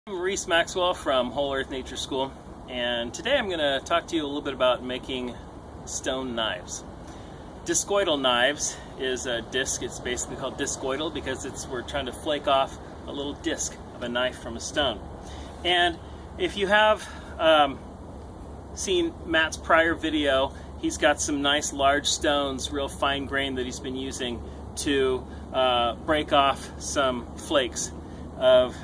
I'm Reese Maxwell from Whole Earth Nature School, and today I'm going to talk to you a little bit about making stone knives. Discoidal knives is a disc. It's basically called discoidal because we're trying to flake off a little disc of a knife from a stone. And if you have seen Matt's prior video, he's got some nice large stones, real fine grain, that he's been using to break off some flakes of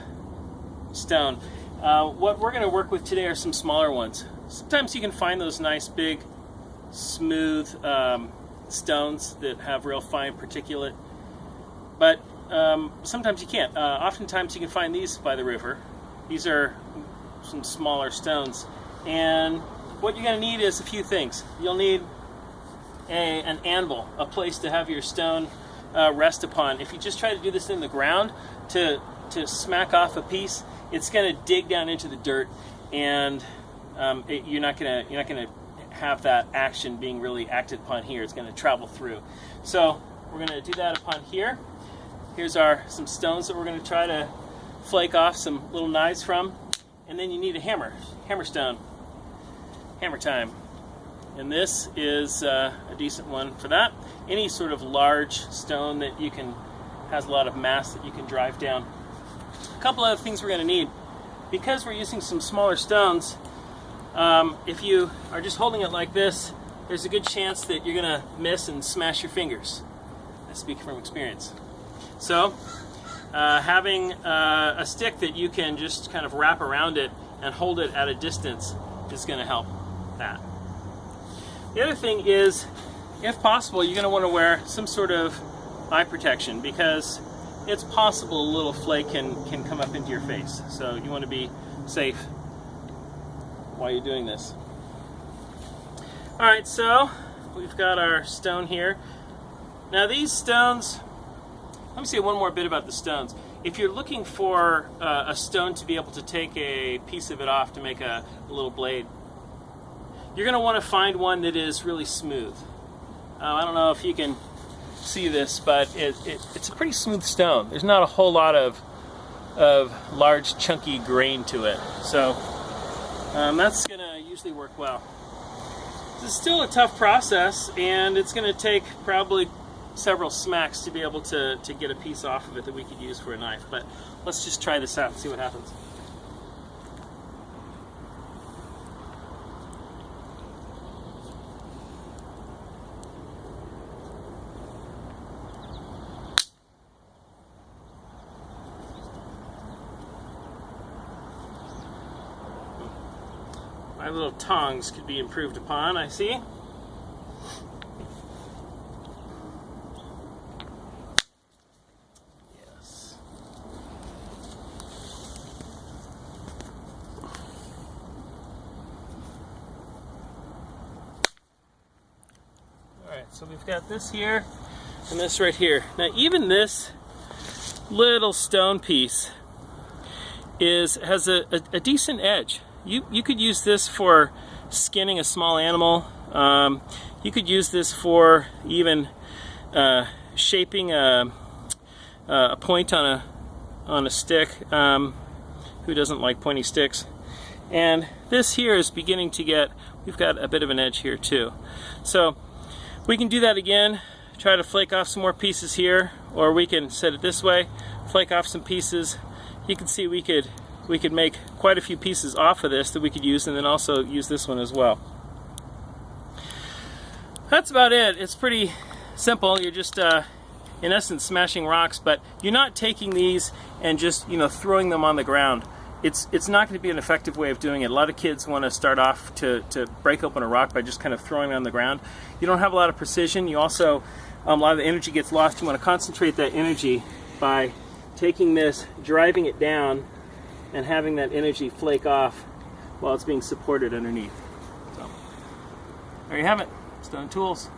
stone. What we're going to work with today are some smaller ones. Sometimes you can find those nice big smooth stones that have real fine particulate, but sometimes you can't. Oftentimes you can find these by the river. These are some smaller stones, and what you're going to need is a few things. You'll need an anvil, a place to have your stone rest upon. If you just try to do this in the ground to smack off a piece, it's going to dig down into the dirt, and you're not going to have that action being really acted upon here. It's going to travel through. So we're going to do that upon here. Here's some stones that we're going to try to flake off some little knives from, and then you need a hammer stone. Hammer time. And this is a decent one for that. Any sort of large stone that has a lot of mass that you can drive down. A couple other things we're going to need. Because we're using some smaller stones, if you are just holding it like this, there's a good chance that you're going to miss and smash your fingers. I speak from experience. So having a stick that you can just kind of wrap around it and hold it at a distance is going to help that. The other thing is, if possible, you're going to want to wear some sort of eye protection, because it's possible a little flake can come up into your face. So you want to be safe while you're doing this. Alright, so we've got our stone here. Now these stones, let me say one more bit about the stones. If you're looking for a stone to be able to take a piece of it off to make a little blade, you're going to want to find one that is really smooth. I don't know if you can see this, but it's a pretty smooth stone. There's not a whole lot of large chunky grain to it, so that's going to usually work well. This is still a tough process, and it's going to take probably several smacks to be able to get a piece off of it that we could use for a knife, but let's just try this out and see what happens. My little tongs could be improved upon, I see. Yes. Alright, so we've got this here and this right here. Now even this little stone piece has a decent edge. You could use this for skinning a small animal. You could use this for even shaping a point on a stick. Who doesn't like pointy sticks? And this here is beginning to we've got a bit of an edge here too. So we can do that again, try to flake off some more pieces here, or we can set it this way, flake off some pieces. You can see we could make quite a few pieces off of this that we could use, and then also use this one as well. That's about it. It's pretty simple. You're just in essence smashing rocks, but you're not taking these and just throwing them on the ground. It's not going to be an effective way of doing it. A lot of kids want to start off to break open a rock by just kind of throwing it on the ground. You don't have a lot of precision. You also a lot of the energy gets lost. You want to concentrate that energy by taking this, driving it down, and having that energy flake off while it's being supported underneath. So, there you have it, stone tools.